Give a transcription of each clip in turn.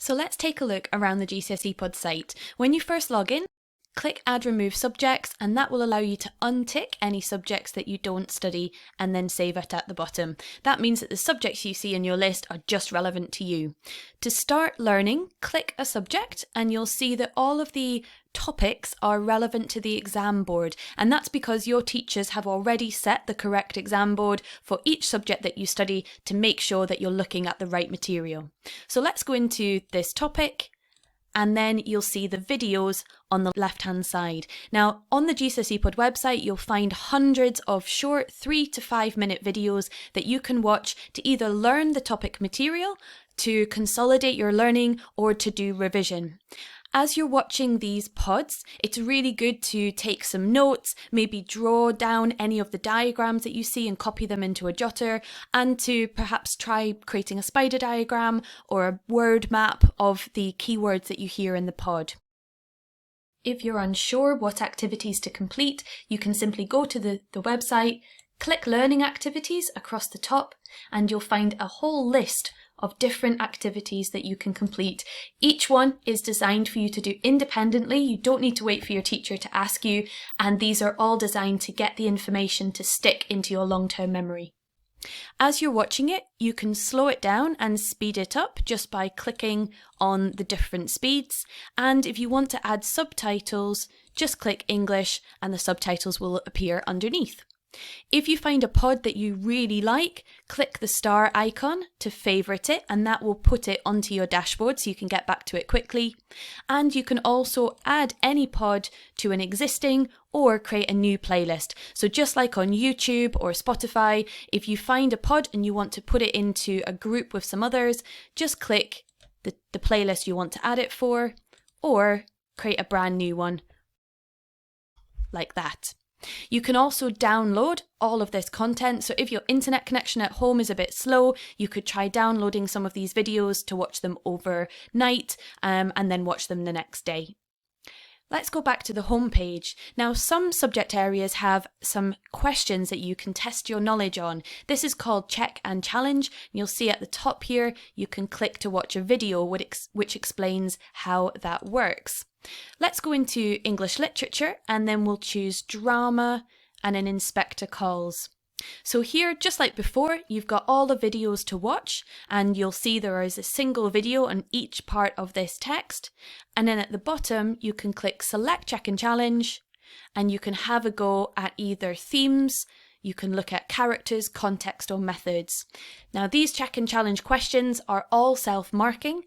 So let's take a look around the GCSEpod site. When you first log in, click Add Remove Subjects, and that will allow you to untick any subjects that you don't study and then save it at the bottom. That means that the subjects you see in your list are just relevant to you. To start learning, click a subject and you'll see that all of the topics are relevant to the exam board, and that's because your teachers have already set the correct exam board for each subject that you study to make sure that you're looking at the right material. So let's go into this topic, and then you'll see the videos on the left hand side. Now on the GCSEpod website you'll find hundreds of short 3 to 5 minute videos that you can watch to either learn the topic material, to consolidate your learning, or to do revision. As you're watching these pods, it's really good to take some notes, maybe draw down any of the diagrams that you see and copy them into a jotter, and to perhaps try creating a spider diagram or a word map of the keywords that you hear in the pod. If you're unsure what activities to complete, you can simply go to the website, click Learning Activities across the top, and you'll find a whole list of different activities that you can complete. Each one is designed for you to do independently. You don't need to wait for your teacher to ask you, and these are all designed to get the information to stick into your long-term memory. As you're watching it, you can slow it down and speed it up just by clicking on the different speeds, and if you want to add subtitles, just click English and the subtitles will appear underneath. If you find a pod that you really like, click the star icon to favourite it, and that will put it onto your dashboard so you can get back to it quickly. And you can also add any pod to an existing or create a new playlist. So just like on YouTube or Spotify, if you find a pod and you want to put it into a group with some others, just click the playlist you want to add it for, or create a brand new one like that. You can also download all of this content, so if your internet connection at home is a bit slow, you could try downloading some of these videos to watch them overnight and then watch them the next day. Let's go back to the home page. Now, some subject areas have some questions that you can test your knowledge on. This is called Check and Challenge. You'll see at the top here, you can click to watch a video which explains how that works. Let's go into English Literature, and then we'll choose Drama and an Inspector Calls. So here, just like before, you've got all the videos to watch, and you'll see there is a single video on each part of this text. And then at the bottom, you can click Select Check and Challenge, and you can have a go at either themes. You can look at characters, context, or methods. Now, these check and challenge questions are all self-marking,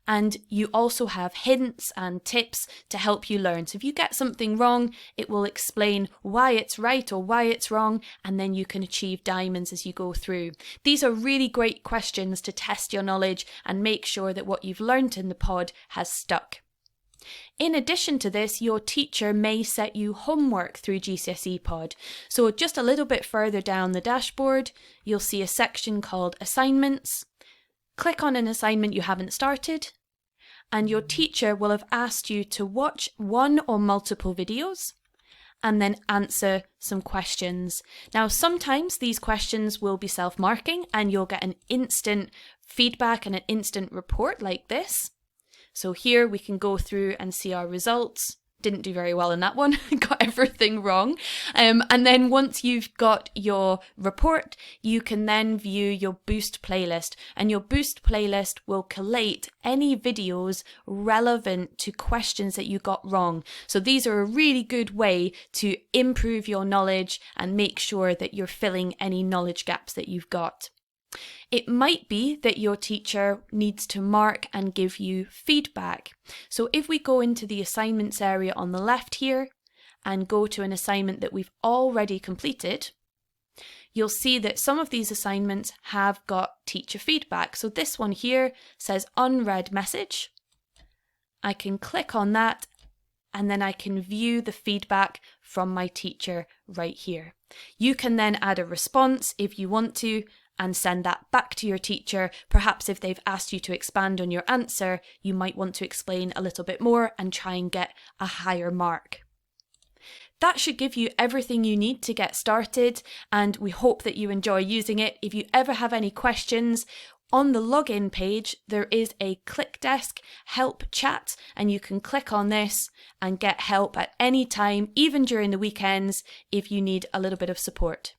and you also have hints and tips to help you learn. So if you get something wrong, it will explain why it's right or why it's wrong, and then you can achieve diamonds as you go through. These are really great questions to test your knowledge and make sure that what you've learned in the pod has stuck. In addition to this, your teacher may set you homework through GCSEpod. So just a little bit further down the dashboard, you'll see a section called Assignments. Click on an assignment you haven't started, and your teacher will have asked you to watch one or multiple videos and then answer some questions. Now, sometimes these questions will be self-marking and you'll get an instant feedback and an instant report like this. So here we can go through and see our results. Didn't do very well in that one, got everything wrong. And then once you've got your report, you can then view your Boost playlist. And your Boost playlist will collate any videos relevant to questions that you got wrong. So these are a really good way to improve your knowledge and make sure that you're filling any knowledge gaps that you've got. It might be that your teacher needs to mark and give you feedback. So if we go into the assignments area on the left here and go to an assignment that we've already completed, you'll see that some of these assignments have got teacher feedback. So this one here says unread message. I can click on that and then I can view the feedback from my teacher right here. You can then add a response if you want to, and send that back to your teacher. Perhaps if they've asked you to expand on your answer, you might want to explain a little bit more and try and get a higher mark. That should give you everything you need to get started, and we hope that you enjoy using it. If you ever have any questions, On the login page, there is a ClickDesk help chat, and you can click on this and get help at any time, even during the weekends, if you need a little bit of support.